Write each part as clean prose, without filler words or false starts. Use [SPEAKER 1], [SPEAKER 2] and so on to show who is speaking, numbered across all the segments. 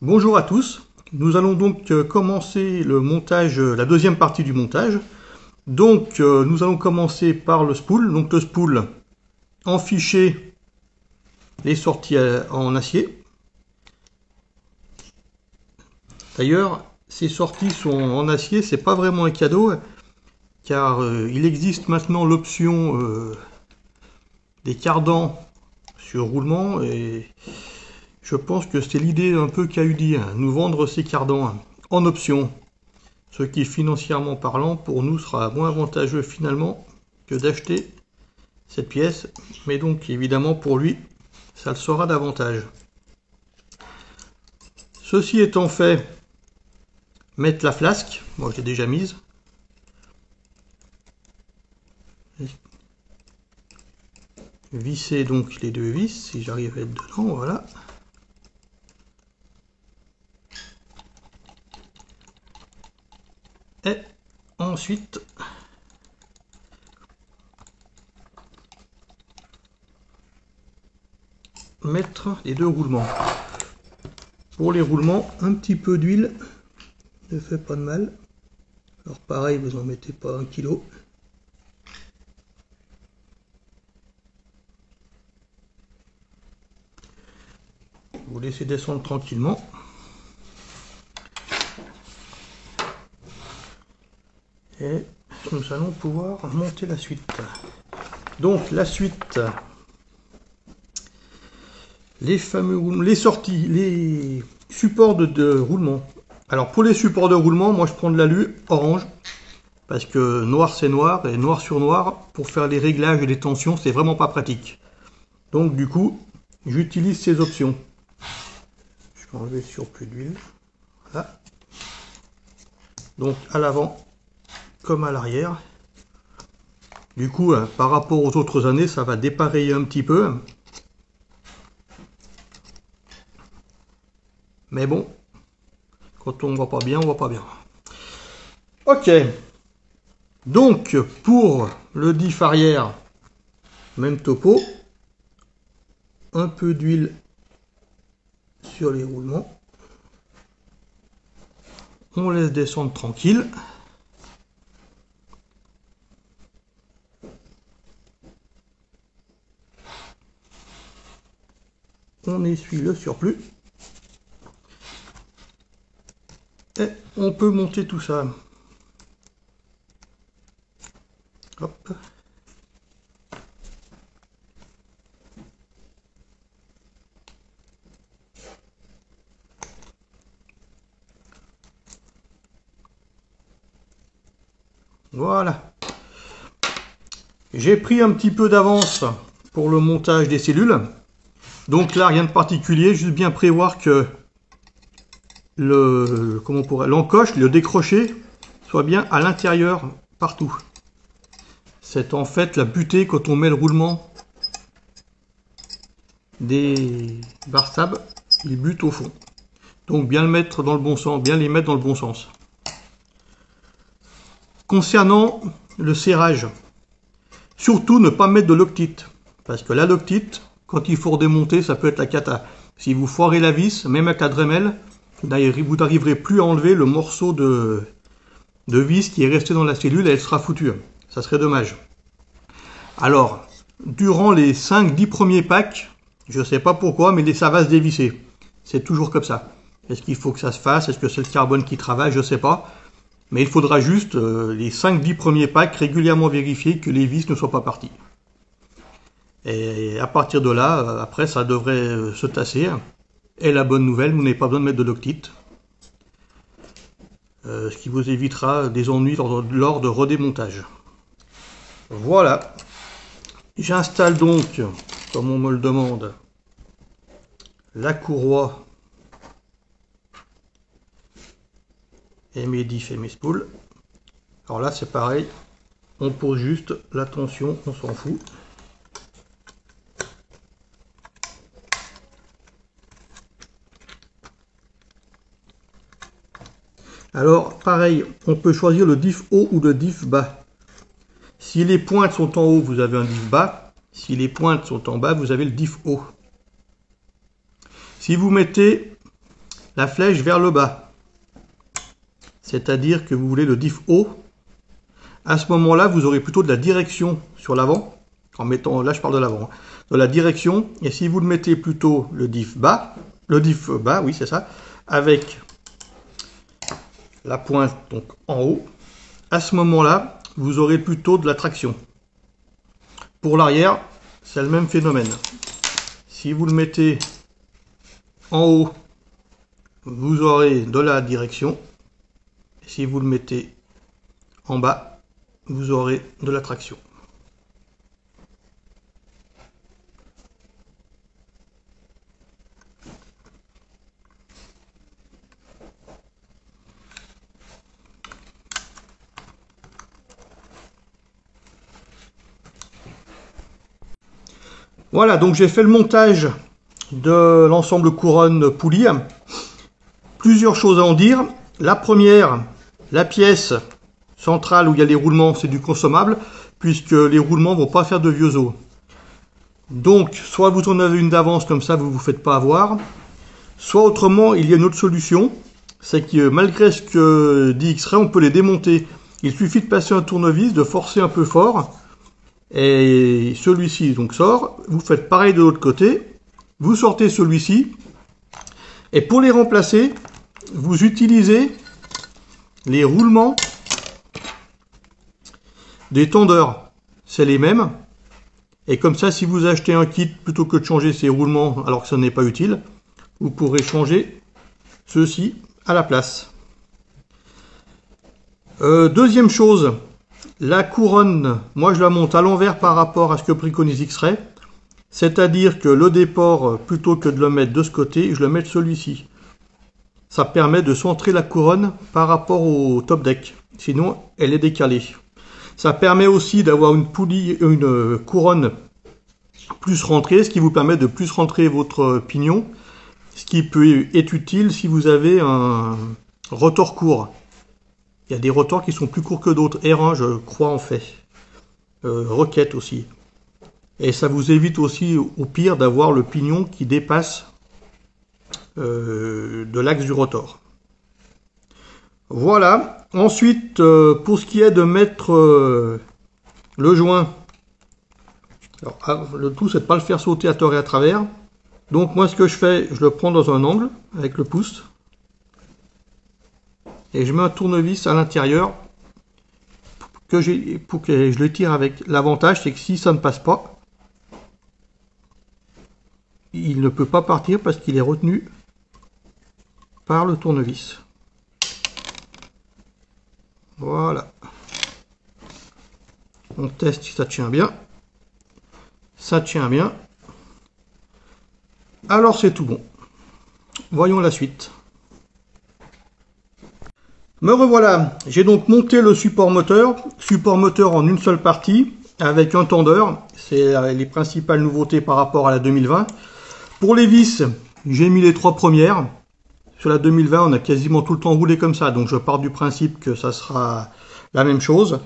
[SPEAKER 1] Bonjour à tous, nous allons donc commencer le montage, la deuxième partie du montage. Donc nous allons commencer par le spool. Donc le spool en fichier, les sorties en acier. D'ailleurs, ces sorties sont en acier, c'est pas vraiment un cadeau, car il existe maintenant l'option des cardans sur roulement, et je pense que c'est l'idée un peu qu'a eu dit, nous vendre ces cardans en option. Ce qui, financièrement parlant, pour nous sera moins avantageux finalement que d'acheter cette pièce. Mais donc, évidemment, pour lui, ça le sera davantage. Ceci étant fait, mettre la flasque. Moi, je l'ai déjà mise. Visser donc les deux vis, si j'arrive à être dedans, voilà. Et ensuite, mettre les deux roulements. Pour les roulements, un petit peu d'huile ne fait pas de mal. Alors pareil, vous n'en mettez pas 1 kg. Vous laissez descendre tranquillement. Et nous allons pouvoir monter la suite. Donc la suite, les sorties, les supports de roulement. Alors pour les supports de roulement, moi je prends de l'alu orange, parce que noir c'est noir, et noir sur noir, pour faire les réglages et les tensions, c'est vraiment pas pratique. Donc du coup, j'utilise ces options. Je vais enlever le surplus d'huile. Voilà. Donc à l'avant comme à l'arrière. Du coup, par rapport aux autres années, ça va dépareiller un petit peu. Mais bon, quand on voit pas bien, on voit pas bien. Ok. Donc, pour le diff arrière, même topo. Un peu d'huile sur les roulements. On laisse descendre tranquille. On essuie le surplus. Et on peut monter tout ça. Hop. Voilà. J'ai pris un petit peu d'avance pour le montage des cellules. Donc là, rien de particulier, juste bien prévoir que l'encoche, le décroché, soit bien à l'intérieur partout. C'est en fait la butée quand on met le roulement des bar stab, il bute au fond. Donc bien le mettre dans le bon sens, bien les mettre dans le bon sens. Concernant le serrage, surtout ne pas mettre de loctite, parce que la loctite, quand il faut redémonter, ça peut être la cata. Si vous foirez la vis, même avec la Dremel, vous n'arriverez plus à enlever le morceau de vis qui est resté dans la cellule et elle sera foutue. Ça serait dommage. Alors, durant les 5-10 premiers packs, je ne sais pas pourquoi, mais ça va se dévisser. C'est toujours comme ça. Est-ce qu'il faut que ça se fasse? Est-ce que c'est le carbone qui travaille? Je ne sais pas. Mais il faudra juste, les 5-10 premiers packs, régulièrement vérifier que les vis ne soient pas parties. Et à partir de là, après, ça devrait se tasser. Et la bonne nouvelle, vous n'avez pas besoin de mettre de loctite. Ce qui vous évitera des ennuis lors de redémontage. Voilà. J'installe donc, comme on me le demande, la courroie et mes diffs et mes spools. Alors là, c'est pareil. On pose juste la tension, on s'en fout. Alors, pareil, on peut choisir le diff haut ou le diff bas. Si les pointes sont en haut, vous avez un diff bas. Si les pointes sont en bas, vous avez le diff haut. Si vous mettez la flèche vers le bas. C'est-à-dire que vous voulez le diff haut. À ce moment-là, vous aurez plutôt de la direction sur l'avant. En mettant, là je parle de l'avant, de la direction. Et si vous le mettez plutôt le diff bas, oui c'est ça, avec la pointe donc en haut, à ce moment-là, vous aurez plutôt de la traction. Pour l'arrière, c'est le même phénomène. Si vous le mettez en haut, vous aurez de la direction. Si vous le mettez en bas, vous aurez de la traction. Voilà, donc j'ai fait le montage de l'ensemble couronne poulie. Plusieurs choses à en dire. La première, la pièce centrale où il y a les roulements, c'est du consommable, puisque les roulements ne vont pas faire de vieux os. Donc, soit vous en avez une d'avance, comme ça vous ne vous faites pas avoir, soit autrement, il y a une autre solution, c'est que malgré ce que dit X-Ray, on peut les démonter. Il suffit de passer un tournevis, de forcer un peu fort, et celui-ci donc sort. Vous faites pareil de l'autre côté, vous sortez celui-ci, et pour les remplacer, vous utilisez les roulements des tendeurs. C'est les mêmes. Et comme ça, si vous achetez un kit, plutôt que de changer ces roulements alors que ce n'est pas utile, vous pourrez changer ceux-ci à la place. Deuxième chose, la couronne, moi je la monte à l'envers par rapport à ce que préconise X-Ray. C'est-à-dire que le déport, plutôt que de le mettre de ce côté, je le mets de celui-ci. Ça permet de centrer la couronne par rapport au top deck. Sinon, elle est décalée. Ça permet aussi d'avoir une couronne plus rentrée, ce qui vous permet de plus rentrer votre pignon, ce qui peut être utile si vous avez un rotor court. Il y a des rotors qui sont plus courts que d'autres. R1, je crois, en fait. Rocket aussi. Et ça vous évite aussi, au pire, d'avoir le pignon qui dépasse de l'axe du rotor. Voilà. Ensuite, pour ce qui est de mettre le joint, alors, le tout c'est de ne pas le faire sauter à tort et à travers. Donc moi ce que je fais, je le prends dans un angle avec le pouce et je mets un tournevis à l'intérieur pour que je le tire avec. L'avantage c'est que si ça ne passe pas, il ne peut pas partir parce qu'il est retenu par le tournevis. Voilà. On teste si ça tient bien. Ça tient bien. Alors c'est tout bon. Voyons la suite. Me revoilà. J'ai donc monté le support moteur en une seule partie avec un tendeur. C'est les principales nouveautés par rapport à la 2020. Pour les vis, j'ai mis les 3 premières. Sur la 2020, on a quasiment tout le temps roulé comme ça, donc je pars du principe que ça sera la même chose.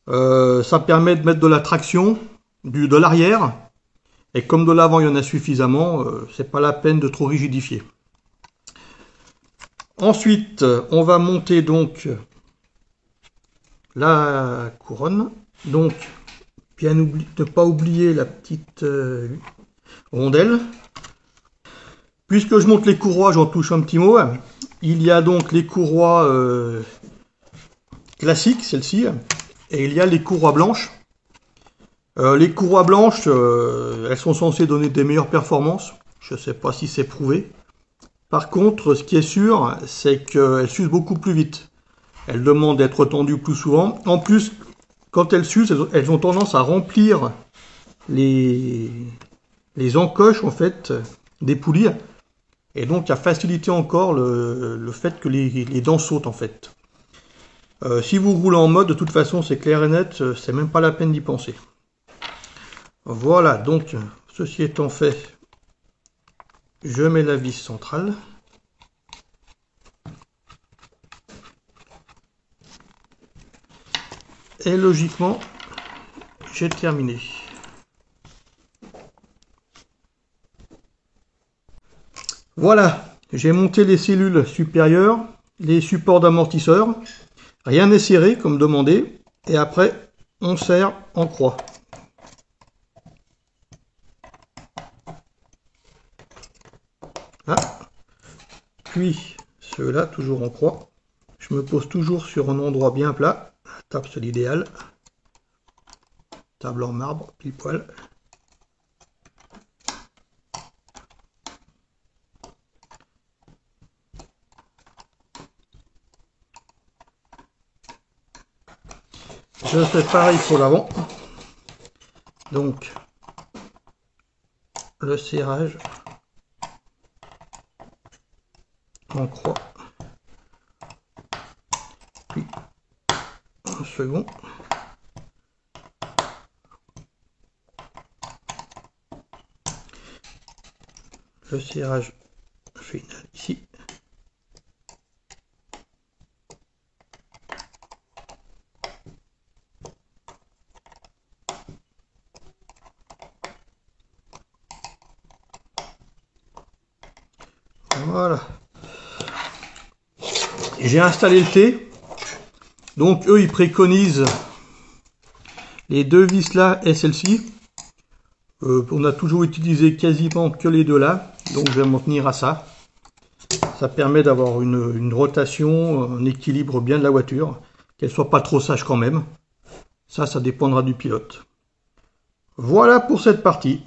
[SPEAKER 1] Ça permet de mettre de la traction, de l'arrière, et comme de l'avant il y en a suffisamment, c'est pas la peine de trop rigidifier. Ensuite, on va monter donc la couronne. Donc, bien ne pas oublier la petite rondelle. Puisque je monte les courroies, j'en touche un petit mot. Il y a donc les courroies classiques, celles-ci, et il y a les courroies blanches. Les courroies blanches, elles sont censées donner des meilleures performances. Je ne sais pas si c'est prouvé. Par contre, ce qui est sûr, c'est qu'elles s'usent beaucoup plus vite. Elles demandent d'être tendues plus souvent. En plus, quand elles s'usent, elles ont tendance à remplir les encoches en fait des poulies. Et donc à faciliter encore le fait que les dents sautent en fait. Si vous roulez en mode, de toute façon c'est clair et net, c'est même pas la peine d'y penser. Voilà, donc ceci étant fait, je mets la vis centrale. Et logiquement, j'ai terminé. Voilà, J'ai monté les cellules supérieures, les supports d'amortisseur. Rien n'est serré comme demandé. Et après, on serre en croix. Là. Puis ceux-là, toujours en croix. Je me pose toujours sur un endroit bien plat. La table, c'est l'idéal. Table en marbre, pile poil. Je fais pareil pour l'avant. Donc, le serrage en croix. Puis, un second. Le serrage final ici. Voilà. J'ai installé le T. Donc eux, ils préconisent les deux vis là et celle-ci. On a toujours utilisé quasiment que les deux là. Donc je vais m'en tenir à ça. Ça permet d'avoir une rotation, un équilibre bien de la voiture. Qu'elle soit pas trop sage quand même. Ça dépendra du pilote. Voilà pour cette partie.